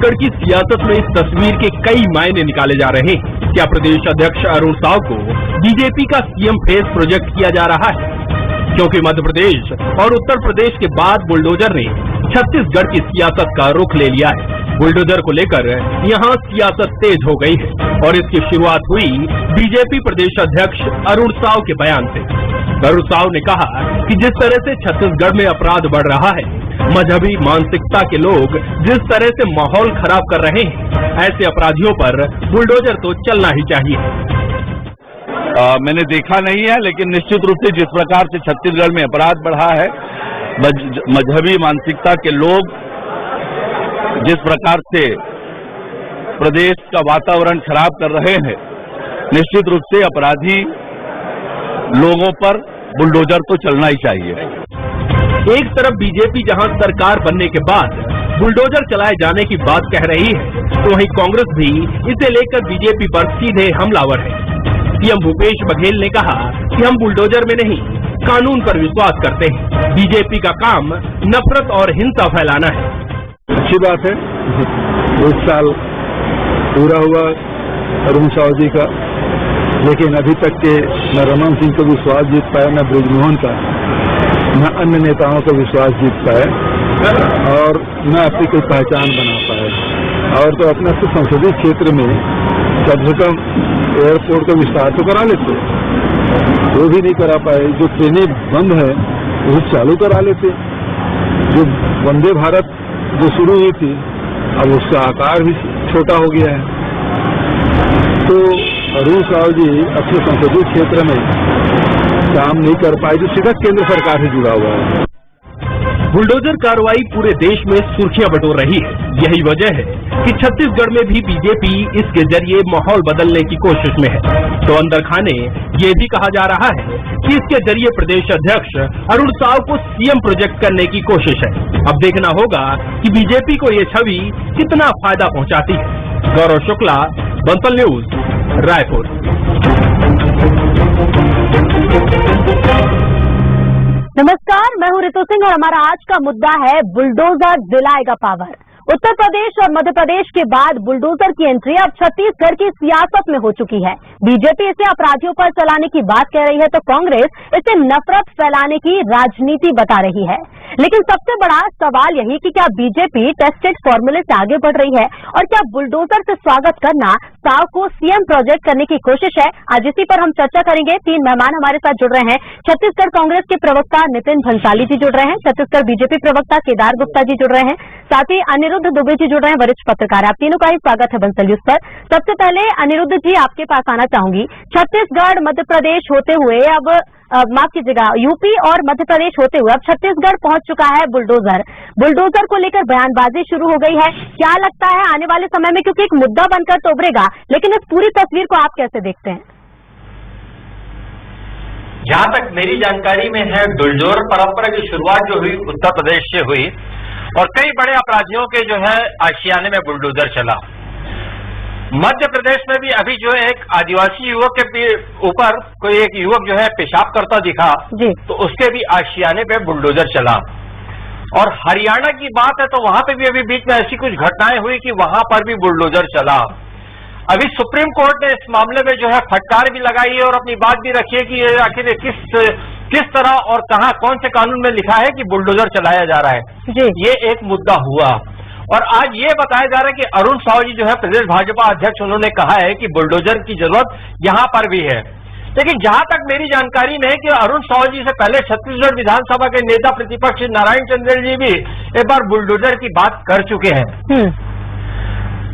छत्तीसगढ़ की सियासत में इस तस्वीर के कई मायने निकाले जा रहे हैं। क्या प्रदेश अध्यक्ष अरुण साव को बीजेपी का सीएम फेस प्रोजेक्ट किया जा रहा है? क्योंकि मध्य प्रदेश और उत्तर प्रदेश के बाद बुलडोजर ने छत्तीसगढ़ की सियासत का रुख ले लिया है। बुलडोजर को लेकर यहाँ सियासत तेज हो गई है और इसकी शुरुआत हुई बीजेपी प्रदेश अध्यक्ष अरुण साव के बयान से। अरुण साव ने कहा कि जिस तरह से छत्तीसगढ़ में अपराध बढ़ रहा है, मजहबी मानसिकता के लोग जिस तरह से माहौल खराब कर रहे हैं, ऐसे अपराधियों पर बुलडोजर तो चलना ही चाहिए। मैंने देखा नहीं है, लेकिन निश्चित रूप से जिस प्रकार से छत्तीसगढ़ में अपराध बढ़ा है, मजहबी मानसिकता के लोग जिस प्रकार से प्रदेश का वातावरण खराब कर रहे हैं, निश्चित रूप से अपराधी लोगों पर बुलडोजर तो चलना ही चाहिए। एक तरफ बीजेपी जहां सरकार बनने के बाद बुलडोजर चलाए जाने की बात कह रही है, तो वहीं कांग्रेस भी इसे लेकर बीजेपी पर सीधे हमलावर है। सीएम भूपेश बघेल ने कहा कि हम बुलडोजर में नहीं, कानून पर विश्वास करते हैं। बीजेपी का काम नफरत और हिंसा फैलाना है। अच्छी बात है, 1 साल पूरा हुआ अरुण साव जी का, लेकिन अभी तक के न रमन सिंह को विश्वास जीत पाए, न बृजमोहन का, न अन्य नेताओं का विश्वास जीत पाए और न अपनी कोई पहचान बना पाए। और तो अपने संसदीय क्षेत्र में कम से कम एयरपोर्ट का विस्तार तो करा लेते, वो भी नहीं करा पाए। जो ट्रेनें बंद है वो चालू करा लेते। जो वंदे भारत जो शुरू हुई थी, अब उसका आकार भी छोटा हो गया है। तो अरुण साव जी अपने संसदीय क्षेत्र में काम नहीं कर पाए, जो सीधा केंद्र सरकार से जुड़ा हुआ है। बुलडोजर कार्रवाई पूरे देश में सुर्खियां बटोर रही है। यही वजह है कि छत्तीसगढ़ में भी बीजेपी इसके जरिए माहौल बदलने की कोशिश में है। तो अंदर खाने ये भी कहा जा रहा है कि इसके जरिए प्रदेश अध्यक्ष अरुण साव को सीएम प्रोजेक्ट करने की कोशिश है। अब देखना होगा कि बीजेपी को ये छवि कितना फायदा पहुंचाती है। गौरव शुक्ला, बंसल न्यूज, रायपुर। नमस्कार, मैं हूं ऋतु सिंह और हमारा आज का मुद्दा है बुलडोजर दिलाएगा पावर। उत्तर प्रदेश और मध्य प्रदेश के बाद बुलडोजर की एंट्री अब छत्तीसगढ़ की सियासत में हो चुकी है। बीजेपी इसे अपराधियों पर चलाने की बात कह रही है, तो कांग्रेस इसे नफरत फैलाने की राजनीति बता रही है। लेकिन सबसे बड़ा सवाल यही कि क्या बीजेपी टेस्टेड फॉर्मूले से आगे बढ़ रही है और क्या बुलडोजर से स्वागत करना साव को सीएम प्रोजेक्ट करने की कोशिश है? आज इसी पर हम चर्चा करेंगे। 3 मेहमान हमारे साथ जुड़ रहे हैं। छत्तीसगढ़ कांग्रेस के प्रवक्ता नितिन भंसाली जी जुड़ रहे हैं, छत्तीसगढ़ बीजेपी प्रवक्ता केदार गुप्ता जी जुड़ रहे हैं, साथ ही अनिरुद्ध दुबे जी जुड़ रहे हैं, वरिष्ठ पत्रकार। आप तीनों का ही स्वागत है बंसल न्यूज पर। सबसे पहले अनिरुद्ध जी, आपके पास आना चाहूंगी। छत्तीसगढ़ मध्य प्रदेश होते हुए अब माफ कीजिएगा, यूपी और मध्य प्रदेश होते हुए अब छत्तीसगढ़ पहुंच चुका है बुलडोजर। बुलडोजर को लेकर बयानबाजी शुरू हो गई है। क्या लगता है आने वाले समय में, क्योंकि एक मुद्दा बनकर तो उभरेगा, लेकिन इस पूरी तस्वीर को आप कैसे देखते हैं? जहां तक मेरी जानकारी में है, बुलडोजर परंपरा की शुरुआत जो हुई उत्तर प्रदेश से हुई और कई बड़े अपराधियों के जो है आशियाने में बुलडोजर चला। मध्य प्रदेश में भी अभी जो है एक आदिवासी युवक के ऊपर कोई एक युवक जो है पेशाब करता दिखा, तो उसके भी आशियाने पे बुलडोजर चला। और हरियाणा की बात है तो वहां पे भी अभी बीच में ऐसी कुछ घटनाएं हुई कि वहां पर भी बुलडोजर चला। अभी सुप्रीम कोर्ट ने इस मामले में जो है फटकार भी लगाई है और अपनी बात भी रखी है कि ये आखिर किस तरह और कहां कौन से कानून में लिखा है कि बुलडोजर चलाया जा रहा है। ये एक मुद्दा हुआ। और आज ये बताया जा रहा है कि अरुण साव जी जो है प्रदेश भाजपा अध्यक्ष, उन्होंने कहा है कि बुलडोजर की जरूरत यहां पर भी है। लेकिन जहां तक मेरी जानकारी में है कि अरुण साव जी से पहले छत्तीसगढ़ विधानसभा के नेता प्रतिपक्ष नारायण चंदेल जी भी एक बार बुलडोजर की बात कर चुके हैं।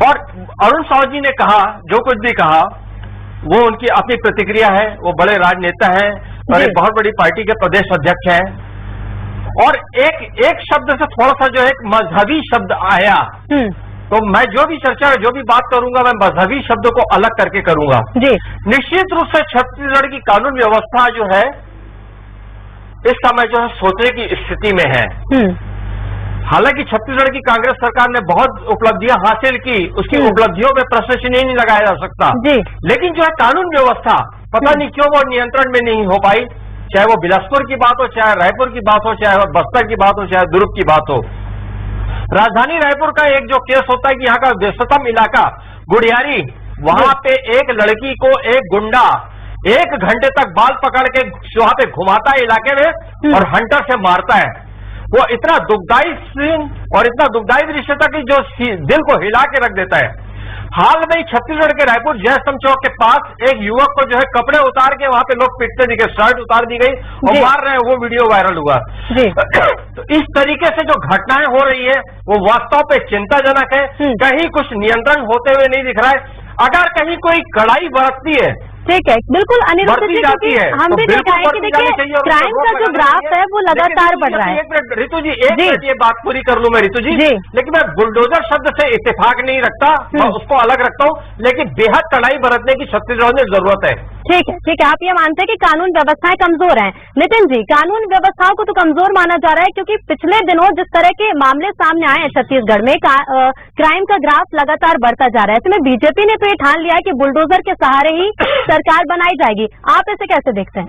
और अरुण साव जी ने कहा, जो कुछ भी कहा वो उनकी अपनी प्रतिक्रिया है। वो बड़े राजनेता हैं और एक बहुत बड़ी पार्टी के प्रदेश अध्यक्ष हैं। और एक शब्द से थोड़ा सा जो है मजहबी शब्द आया, तो मैं जो भी चर्चा जो भी बात करूंगा मैं मजहबी शब्द को अलग करके करूंगा। निश्चित रूप से छत्तीसगढ़ की कानून व्यवस्था जो है इस समय जो है सोचने की स्थिति में है। हालांकि छत्तीसगढ़ की कांग्रेस सरकार ने बहुत उपलब्धियां हासिल की, उसकी उपलब्धियों पे प्रश्न नहीं लगाया जा सकता, लेकिन जो है कानून व्यवस्था पता नहीं क्यों वो नियंत्रण में नहीं हो पाई। चाहे वो बिलासपुर की बात हो, चाहे रायपुर की बात हो, चाहे वो बस्तर की बात हो, चाहे दुर्ग की बात हो। राजधानी रायपुर का एक जो केस होता है कि यहाँ का व्यस्ततम इलाका गुड़ियारी, वहां पे एक लड़की को एक गुंडा 1 घंटे तक बाल पकड़ के वहां पे घुमाता है इलाके में और हंटर से मारता है। वो इतना दुखदाई सीन और इतना दुखदाई दृश्य था कि जो दिल को हिला के रख देता है। हाल में ही छत्तीसगढ़ के रायपुर जयस्तंभ चौक के पास एक युवक को जो है कपड़े उतार के वहां पे लोग पिटते दिखे, शर्ट उतार दी गई और मार रहे हैं, वो वीडियो वायरल हुआ। तो इस तरीके से जो घटनाएं हो रही है वो वास्तव पे चिंताजनक है। कहीं कुछ नियंत्रण होते हुए नहीं दिख रहा है। अगर कहीं कोई कड़ाई बरतती है, ठीक है, बिल्कुल अनिरुद्ध जी, क्योंकि हम भी देखा है कि देखिए क्राइम का जो ग्राफ है वो लगातार बढ़ रहा है। एक मिनट ऋतु जी, एक मिनट ये बात पूरी कर लूं मैं ऋतु जी। लेकिन मैं बुलडोजर शब्द से इत्तेफाक नहीं रखता, मैं उसको अलग रखता हूं, लेकिन बेहद कड़ाई बरतने की छत्तीसगढ़ में जरूरत है। ठीक है, आप ये मानते हैं कि कानून व्यवस्थाएं कमजोर हैं। नितिन जी, कानून व्यवस्थाओं को तो कमजोर माना जा रहा है क्योंकि पिछले दिनों जिस तरह के मामले सामने आए हैं छत्तीसगढ़ में, क्राइम का ग्राफ लगातार बढ़ता जा रहा है। इसमें बीजेपी ने तो ये ठान लिया है कि बुलडोजर के सहारे ही सरकार बनाई जाएगी। आप इसे कैसे देखते हैं?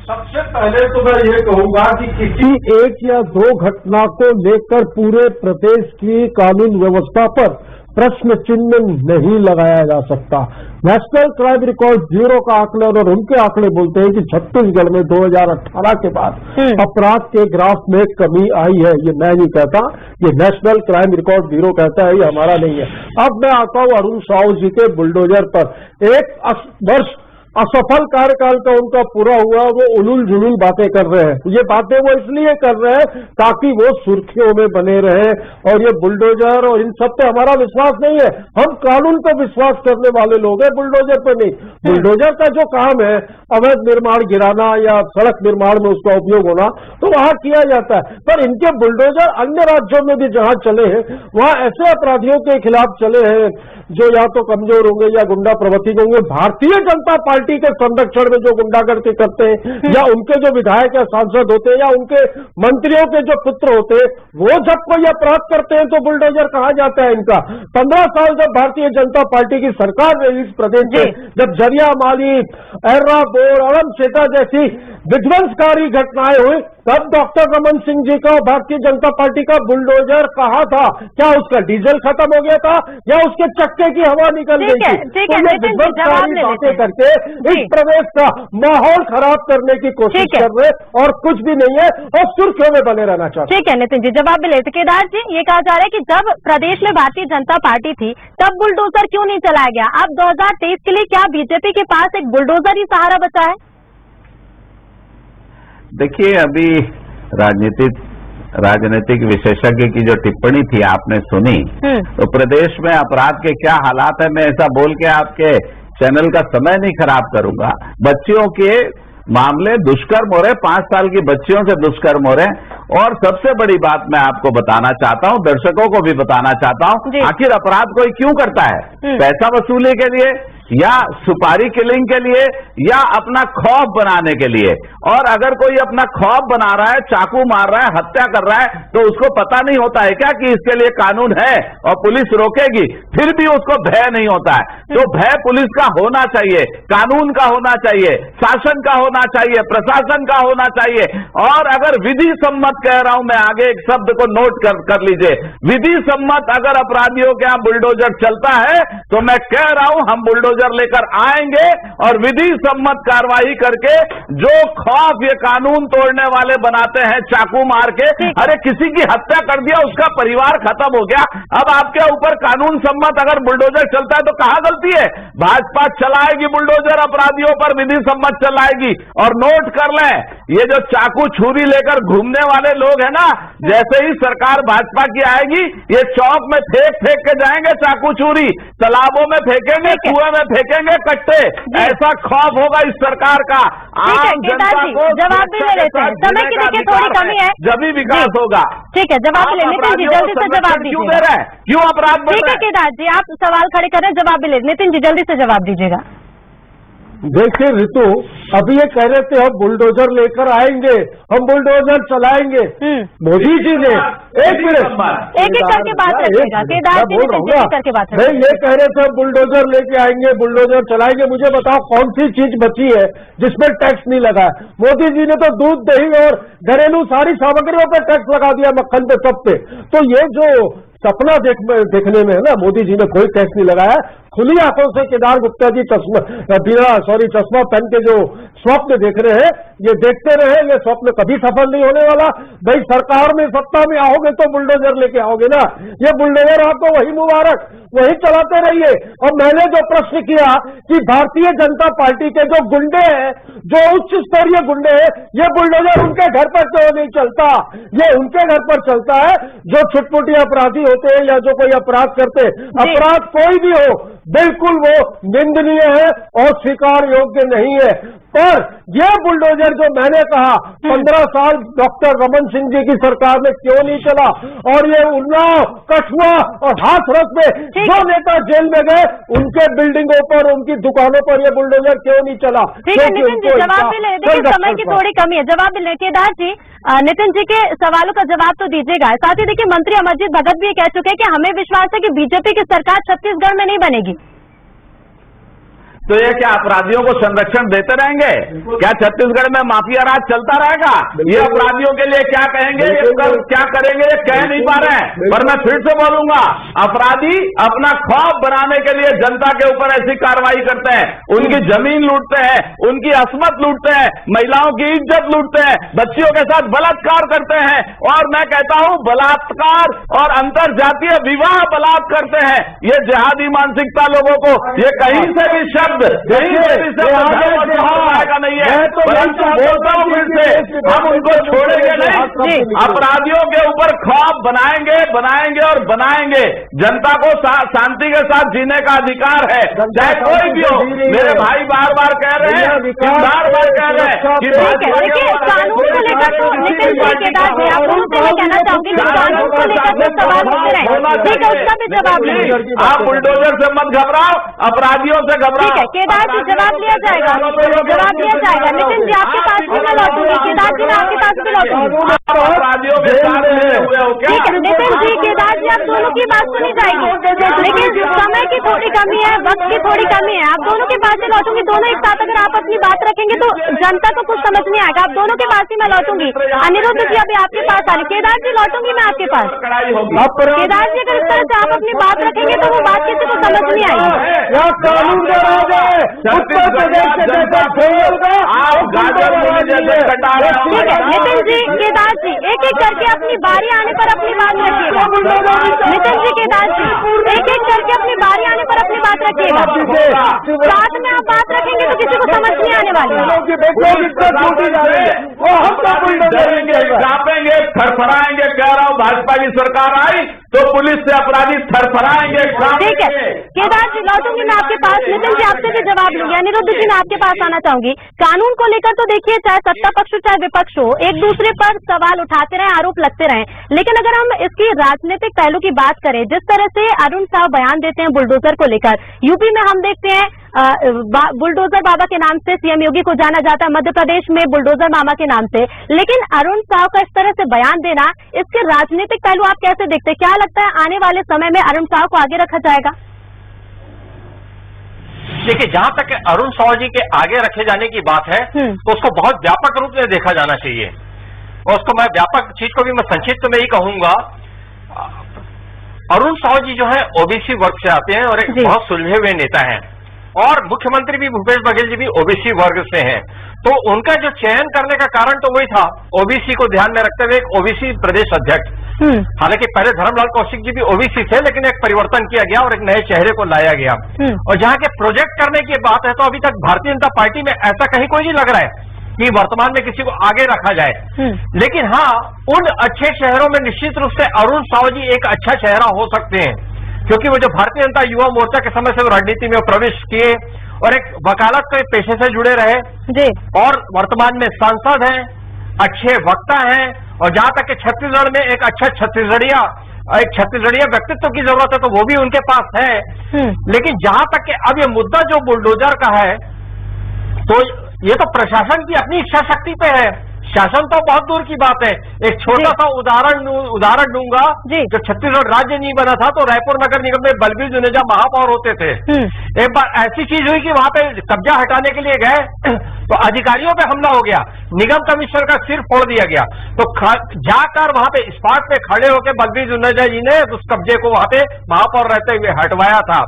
सबसे पहले तो मैं ये कहूंगा कि किसी एक या दो घटना को लेकर पूरे प्रदेश की कानून व्यवस्था पर प्रश्न चिन्ह नहीं लगाया जा सकता। नेशनल क्राइम रिकॉर्ड ब्यूरो का आंकड़े और उनके आंकड़े बोलते हैं कि छत्तीसगढ़ में 2018 के बाद अपराध के ग्राफ में कमी आई है। ये मैं नहीं कहता, ये नेशनल क्राइम रिकॉर्ड ब्यूरो कहता है, ये हमारा नहीं है। अब मैं आता हूं अरुण साहू जी के बुलडोजर पर। 1 वर्ष असफल कार्यकाल का उनका पूरा हुआ, वो उलूल जुलूल बातें कर रहे हैं। ये बातें वो इसलिए कर रहे हैं ताकि वो सुर्खियों में बने रहे, और ये बुलडोजर और इन सब पे हमारा विश्वास नहीं है। हम कानून पे विश्वास करने वाले लोग हैं, बुलडोजर पे नहीं। बुलडोजर का जो काम है अवैध निर्माण गिराना या सड़क निर्माण में उसका उपयोग होना, तो वहां किया जाता है। पर इनके बुलडोजर अन्य राज्यों में भी जहां चले हैं, वहां ऐसे अपराधियों के खिलाफ चले हैं जो या तो कमजोर होंगे या गुंडा प्रवृत्ति होंगे। भारतीय जनता पार्टी के संरक्षण में जो गुंडागर्दी करते हैं, या उनके जो विधायक या सांसद होते हैं, या उनके मंत्रियों के जो पुत्र होते हैं, वो जब कोई अपराध करते हैं तो बुलडोजर कहा जाता है इनका। 15 साल जब भारतीय जनता पार्टी की सरकार रही इस प्रदेश में, जब जरिया माली, एर्रा बोर्ड, अड़मशेटा जैसी विध्वंसकारी घटनाएं हुई, तब डॉक्टर रमन सिंह जी का भारतीय जनता पार्टी का बुलडोजर कहा था? क्या उसका डीजल खत्म हो गया था या उसके चक्के की हवा निकल गई थी? तो ये विध्वंसकारी बातें करके इस प्रदेश का माहौल खराब करने की कोशिश कर रहे, और कुछ भी नहीं है, और सुर्खियों में बने रहना चाहते। ठीक है नितिन जी, जवाब भी लेते। केदार जी, ये कहा जा रहा है कि जब प्रदेश में भारतीय जनता पार्टी थी तब बुलडोजर क्यों नहीं चलाया गया? अब 2023 के लिए क्या बीजेपी के पास एक बुलडोजर ही सहारा बचा है? देखिए, अभी राजनीतिक विशेषज्ञ की जो टिप्पणी थी आपने सुनी, तो प्रदेश में अपराध के क्या हालात है, मैं ऐसा बोल के आपके चैनल का समय नहीं खराब करूंगा। बच्चियों के मामले दुष्कर्म हो रहे, 5 साल की बच्चियों से दुष्कर्म हो रहे। और सबसे बड़ी बात मैं आपको बताना चाहता हूं, दर्शकों को भी बताना चाहता हूं, आखिर अपराध कोई क्यों करता है? पैसा वसूली के लिए, या सुपारी किलिंग के लिए, या अपना खौफ बनाने के लिए। और अगर कोई अपना खौफ बना रहा है, चाकू मार रहा है, हत्या कर रहा है, तो उसको पता नहीं होता है क्या कि इसके लिए कानून है और पुलिस रोकेगी? फिर भी उसको भय नहीं होता है। तो भय पुलिस का होना चाहिए, कानून का होना चाहिए, शासन का होना चाहिए, प्रशासन का होना चाहिए। और अगर विधि सम्मत कह रहा हूं मैं, आगे एक शब्द को नोट कर लीजिए, विधि सम्मत अगर अपराधियों के यहां बुलडोजर चलता है, तो मैं कह रहा हूं हम बुलडोजर लेकर आएंगे और विधि सम्मत कार्रवाई करके जो खौफ ये कानून तोड़ने वाले बनाते हैं, चाकू मार के, अरे किसी की हत्या कर दिया, उसका परिवार खत्म हो गया, अब आपके ऊपर कानून सम्मत अगर बुलडोजर चलता है तो कहां गलती है? भाजपा चलाएगी बुलडोजर, अपराधियों पर विधि सम्मत चलाएगी। और नोट कर लें, ये जो चाकू छुरी लेकर घूमने वाले लोग हैं ना, जैसे ही सरकार भाजपा की आएगी, ये चौक में फेंक के जाएंगे चाकू छुरी, तालाबों में फेंकेंगे, कुएं में फेंकेंगे कट्टे। ऐसा खौफ होगा इस सरकार का। आम जनता को जवाब भी ले लेते हैं, समय की देखिए थोड़ी कमी है, जब ही विकास होगा। ठीक है, जवाब ले नितिन जी, जल्दी से जवाब क्यों दे रहे हैं? क्यों अपराध? ठीक है केदार जी, आप सवाल खड़े कर रहे हैं, जवाब भी ले। नितिन जी जल्दी से जवाब दीजिएगा। देखिए ऋतु, अभी ये कह रहे थे हम बुलडोजर लेकर आएंगे, हम बुलडोजर चलाएंगे। मोदी जी ने एक मिनट एक करके बात रखिएगा, केदार जी बोल रहा हूँ ना, करके बात नहीं ये कह रहे थे बुलडोजर लेके आएंगे, बुलडोजर चलाएंगे। मुझे बताओ कौन सी चीज बची है जिसमें टैक्स नहीं लगा है? मोदी जी ने तो दूध, दही और घरेलू सारी सामग्रियों पर टैक्स लगा दिया, मक्खन पे, सब पे। तो ये जो सपना देखने में है ना, मोदी जी ने कोई टैक्स नहीं लगाया। खुली आंखों से केदार गुप्ता जी चश्मा पहन के जो स्वप्न देख रहे हैं, ये देखते रहे, ये स्वप्न कभी सफल नहीं होने वाला। भाई सरकार में, सत्ता में आओगे तो बुलडोजर लेके आओगे ना, ये बुलडोजर आपको वही मुबारक, वही चलाते रहिए। और मैंने जो प्रश्न किया कि भारतीय जनता पार्टी के जो गुंडे हैं, जो उच्च स्तरीय गुंडे हैं, ये बुलडोजर उनके घर पर क्यों नहीं चलता? ये उनके घर पर चलता है जो छुटपुटी अपराधी होते हैं या जो कोई अपराध करते हैं। अपराध कोई भी हो, बिल्कुल वो निंदनीय है और स्वीकार योग्य नहीं है। पर यह बुलडोजर जो मैंने कहा 15 साल डॉक्टर रमन सिंह जी की सरकार में क्यों नहीं चला, और ये उन्नाव, कठुआ और हाथरस में जो नेता जेल में गए, उनके बिल्डिंगों पर, उनकी दुकानों पर ये बुलडोजर क्यों नहीं चला? ठीक है नितिन जी, जवाब भी ले, देखिए समय की थोड़ी कमी है, जवाब भी ले। केदार जी, नितिन जी के सवालों का जवाब तो दीजिएगा। साथ ही देखिए मंत्री अमरजीत भगत भी कह चुके हैं कि हमें विश्वास है कि बीजेपी की सरकार छत्तीसगढ़ में नहीं बनेगी। तो ये क्या अपराधियों को संरक्षण देते रहेंगे? क्या छत्तीसगढ़ में माफिया राज चलता रहेगा? ये अपराधियों के लिए क्या कहेंगे, क्या करेंगे, ये कह नहीं पा रहे हैं। पर मैं फिर से बोलूंगा, अपराधी अपना खौफ बनाने के लिए जनता के ऊपर ऐसी कार्रवाई करते हैं, उनकी जमीन लूटते हैं, उनकी असमत लूटते हैं, महिलाओं की इज्जत लूटते हैं, बच्चियों के साथ बलात्कार करते हैं। और मैं कहता हूं बलात्कार और अंतर जातीय विवाह बलात् करते हैं। ये जिहादी मानसिकता लोगों को, ये कहीं से भी शब्द नहीं है। परंतु बोलता हूं फिर से, हम उनको छोड़ेंगे नहीं। अपराधियों के ऊपर खौफ बनाएंगे और बनाएंगे। जनता को शांति के साथ जीने का अधिकार है, चाहे कोई भी हो। मेरे भाई बार बार कह रहे हैं कि कानून को लेकर तो नितिन जी, केदार जी, आप दोनों से मैं कहना चाहूंगी कि कानून को लेकर तो सवाल होते रहे, ठीक है, उसका भी जवाब लीजिए। आप बुलडोजर से मत घबराओ, अपराधियों से घबराओ। केदार जी जवाब लिया जाएगा, जवाब लिया जाएगा। नितिन जी आपके पास भी मैं लौटूंगी, केदार जी मैं आपके पास भी लौटूंगी। ठीक है नितिन जी, केदार जी, आप दोनों की बात सुनी जाएगी, लेकिन समय की थोड़ी कमी है, वक्त की थोड़ी कमी है। आप दोनों के पास ही लौटूंगी, दोनों एक साथ अगर आप अपनी बात रखेंगे तो जनता को कुछ समझ नहीं आएगा। आप दोनों के पास ही मैं लौटूंगी। अनिरुद्ध जी अभी आपके पास आ रही, केदार जी लौटूंगी मैं आपके पास। केदार जी अगर इस तरह से आप अपनी बात रखेंगे तो वो बात किसी को समझ नहीं आएगी। उत्तर प्रदेश के जैसा ठीक है नितिन जी, केदार जी, एक एक करके अपनी बारी आने पर अपनी बात रखिएगा। नितिन जी, केदार जी, एक एक करके अपनी बारी आने पर अपनी बात रखिएगा। साथ में आप बात रखेंगे तो किसी को समझ नहीं आने वाली। कांपेंगे, थरथराएंगे। कह रहा हूँ भाजपा की सरकार आई तो पुलिस से अपराधी थरथराएंगे। ठीक है केदार जी, लौटूंगी मैं आपके पास। नितिन जी आपसे भी जवाब लूंगी। अनिरुद्ध जी मैं आपके पास आना चाहूंगी। कानून को लेकर तो देखिए, चाहे सत्ता पक्ष हो चाहे विपक्ष हो, एक दूसरे पर सवाल उठाते रहे, आरोप लगते रहे, लेकिन अगर हम इसकी राजनीतिक पहलू की बात करें, जिस तरह से अरुण साव बयान देते हैं बुलडोजर को लेकर, यूपी में हम देखते हैं बुलडोजर बाबा के नाम से सीएम योगी को जाना जाता है, मध्य प्रदेश में बुलडोजर मामा के नाम से, लेकिन अरुण साव का इस तरह से बयान देना, इसके राजनीतिक पहलू आप कैसे देखते हैं? क्या लगता है आने वाले समय में अरुण साव को आगे रखा जाएगा? देखिए, जहां तक अरुण साव जी के आगे रखे जाने की बात है तो उसको बहुत व्यापक रूप में देखा जाना चाहिए, और उसको मैं व्यापक चीज को भी मैं संक्षिप्त में ही कहूंगा। अरुण साव जी जो है ओबीसी वर्ग से आते हैं और एक बहुत सुलझे हुए नेता हैं, और मुख्यमंत्री भी भूपेश बघेल जी भी ओबीसी वर्ग से हैं, तो उनका जो चयन करने का कारण तो वही था, ओबीसी को ध्यान में रखते हुए एक ओबीसी प्रदेश अध्यक्ष। हालांकि पहले धर्मलाल कौशिक जी भी ओबीसी थे, लेकिन एक परिवर्तन किया गया और एक नए चेहरे को लाया गया। और जहां के प्रोजेक्ट करने की बात है तो अभी तक भारतीय जनता पार्टी में ऐसा कहीं कोई नहीं लग रहा है कि वर्तमान में किसी को आगे रखा जाए। लेकिन हाँ, उन अच्छे चेहरों में निश्चित रूप से अरुण साव जी एक अच्छा चेहरा हो सकते हैं, क्योंकि वो जो भारतीय जनता युवा मोर्चा के समय से वो राजनीति में प्रवेश किए और एक वकालत के पेशे से जुड़े रहे जी, और वर्तमान में सांसद हैं, अच्छे वक्ता हैं, और जहां तक कि छत्तीसगढ़ में एक अच्छा छत्तीसगढ़िया व्यक्तित्व की जरूरत है तो वो भी उनके पास है। लेकिन जहां तक कि अब ये मुद्दा जो बुलडोजर का है, तो ये तो प्रशासन की अपनी इच्छा शक्ति पे है, शासन तो बहुत दूर की बात है। एक छोटा सा उदाहरण दूंगा, जब छत्तीसगढ़ राज्य नहीं बना था तो रायपुर नगर निगम में बलबीर जुनेजा महापौर होते थे। एक बार ऐसी चीज हुई कि वहां पे कब्जा हटाने के लिए गए तो अधिकारियों पे हमला हो गया, निगम कमिश्नर का सिर फोड़ दिया गया। तो जाकर वहां पे स्पॉट पे खड़े होकर बलबीर जुनेजा जी ने उस कब्जे को वहां पे महापौर रहते हुए हटवाया था।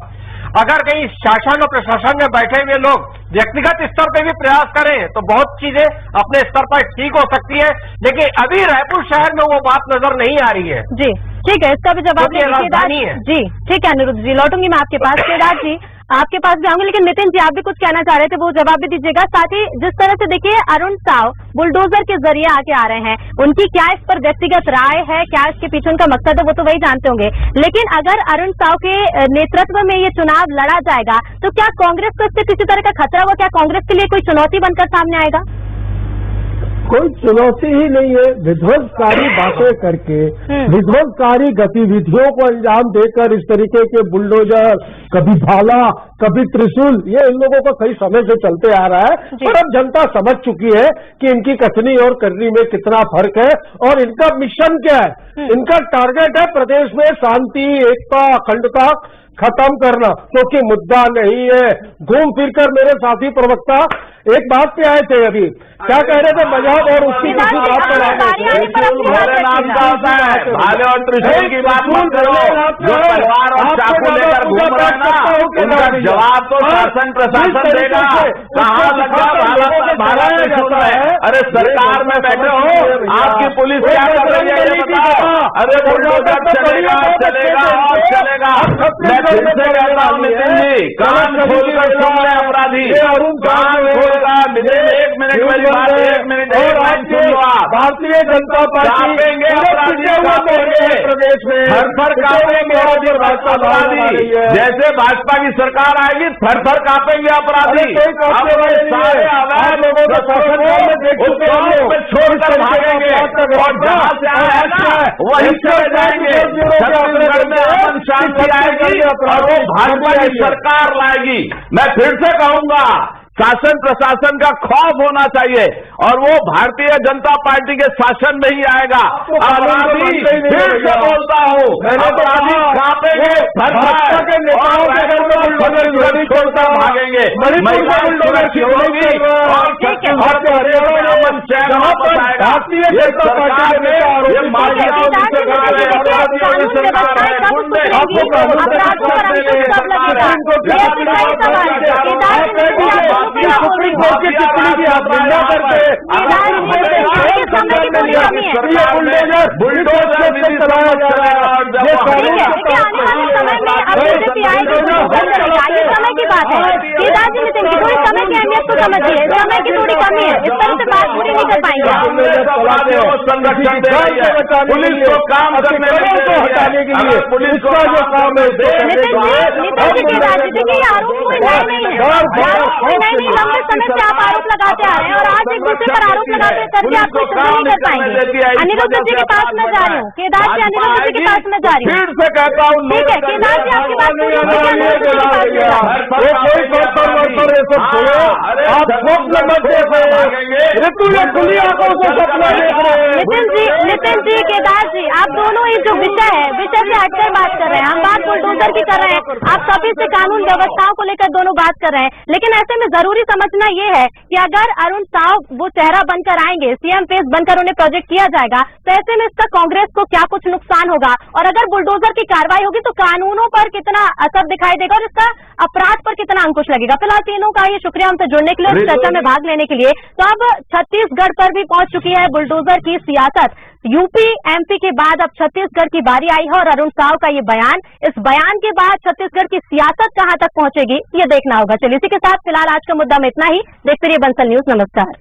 अगर कहीं शासन और प्रशासन में बैठे हुए लोग व्यक्तिगत स्तर पे भी प्रयास करें तो बहुत चीजें अपने स्तर पर ठीक हो सकती है, लेकिन अभी रायपुर शहर में वो बात नजर नहीं आ रही है। जी ठीक है, इसका भी जवाब राजधानी है। जी ठीक है अनिरुद्ध जी, लौटूंगी मैं आपके पास। केदार जी आपके पास भी आऊंगी, लेकिन नितिन जी आप भी कुछ कहना चाह रहे थे, वो जवाब भी दीजिएगा। साथ ही जिस तरह से देखिए अरुण साव बुलडोजर के जरिए आगे आ रहे हैं, उनकी क्या इस पर व्यक्तिगत राय है, क्या इसके पीछे उनका मकसद है, वो तो वही जानते होंगे। लेकिन अगर अरुण साव के नेतृत्व में ये चुनाव लड़ा जाएगा तो क्या कांग्रेस को इससे किसी तरह का खतरा हुआ, क्या कांग्रेस के लिए कोई चुनौती बनकर सामने आएगा? कोई चुनौती ही नहीं है। विध्वंसकारी बातें करके, विध्वंसकारी गतिविधियों को अंजाम देकर इस तरीके के बुलडोजर, कभी भाला कभी त्रिशूल, ये इन लोगों को कई समय से चलते आ रहा है। और अब जनता समझ चुकी है कि इनकी कथनी और करनी में कितना फर्क है और इनका मिशन क्या है। इनका टारगेट है प्रदेश में शांति, एकता, अखंडता खत्म करना, क्योंकि मुद्दा नहीं है। घूम फिरकर मेरे साथी प्रवक्ता एक बात पे आए थे, अभी क्या कह रहे थे, मजहब और उसकी किसी बात पर आए भाले और त्रिशूल की बात मत करो, जो तलवार और चाकू लेकर घूम रहे हैं ना, उनका जवाब तो शासन प्रशासन देगा। कहाँ लगा भाला त्रिशूल है? अरे सरकार में बैठे हो, आपकी पुलिस क्या कर रही है ये बताओ। अरे बुलडोजर चलेगा चलेगा और चलेगा। मैं फिर से कहता हूँ नितिन जी, कान खोलकर सुन ले अपराधी, कान खोलकर। एक मिनट मेरी बात, एक मिनट और सुन लो आप। भारतीय जनता पार्टी प्रदेश में थर कांपेंगे अपराधी, जैसे भाजपा की सरकार आएगी थर थर कांपेंगे अपराधी। सारे अवैध लोगों को छोड़कर भागेंगे और जहां से आया है वहीं चले जाएंगे। छत्तीसगढ़ में अमन शांति आएगी और वो भाजपा की सरकार लाएगी। मैं फिर से कहूंगा, शासन प्रशासन का खौफ होना चाहिए और वो भारतीय जनता पार्टी के शासन में ही आएगा। अपराधी फिर से बोलता हूँ, अपराधी कांपेंगे, छोड़कर भागेंगे, महिलाएं सुरक्षित होगी और अमन चैन वापस आएगा। ये सरकार में ये माफियाओं की सरकार है, अपराधियों की सरकार है। सुप्रीम कोर्ट की टिप्पणी की आप निंदा करके बुलडोजर से चलाया जा रहा है। समय की बात है केदार जी, नितिन जी थोड़ी समय की अहमियत को समझिए, समय की थोड़ी कमी है, इस तरह से बात पूरी नहीं कर पाएंगे। संरक्षण दे रही है पुलिस को, काम करने को हटाने के लिए पुलिस का जो काम है। नितिन जी केदार जी देखिए, ये आरोप कोई नया नहीं है, लंबे समय से आप आरोप लगाते आ रहे हैं और आज एक दूसरे पर आरोप लगाते करके आप कुछ नहीं कर पाएंगे। अनिरुद्ध जी के पास मैं जा रही हूँ, केदार जी अनिरुद्ध जी के पास मैं जा रही हूँ। फिर से कहता हूँ, ठीक है केदार जी आपकी बात पूरी होगी, अनिरुद्ध जी के पास मैं जा रही हूँ। आप स्वप्न मत देखें, ऋतु ने खुली आंखों से सपना देख रहे हैं। नितिन जी केदार जी, आप दोनों ही जो विषय है, विषय से हटकर बात कर रहे हैं। हम बात बुलडोजर की कर रहे हैं, आप सभी से कानून व्यवस्थाओं को लेकर दोनों बात कर रहे हैं। लेकिन ऐसे में जरूरी समझना ये है कि अगर अरुण साव वो चेहरा बनकर आएंगे, सीएम फेस बनकर उन्हें प्रोजेक्ट किया जाएगा, तो ऐसे में इसका कांग्रेस को क्या कुछ नुकसान होगा, और अगर बुलडोजर की कार्रवाई होगी तो कानूनों पर कितना असर दिखाई देगा और इसका अपराध पर कितना अंकुश लगेगा। फिलहाल तीनों का ये शुक्रिया हमसे जुड़ने के लिए और चर्चा में भाग लेने के लिए। तो अब छत्तीसगढ़ पर भी पहुंच चुकी है बुलडोजर की सियासत। यूपी एमपी के बाद अब छत्तीसगढ़ की बारी आई है और अरुण साव का ये बयान, इस बयान के बाद छत्तीसगढ़ की सियासत कहां तक पहुंचेगी ये देखना होगा। चलिए इसी के साथ फिलहाल आज का मुद्दा में इतना ही। देखते रहिए बंसल न्यूज। नमस्कार।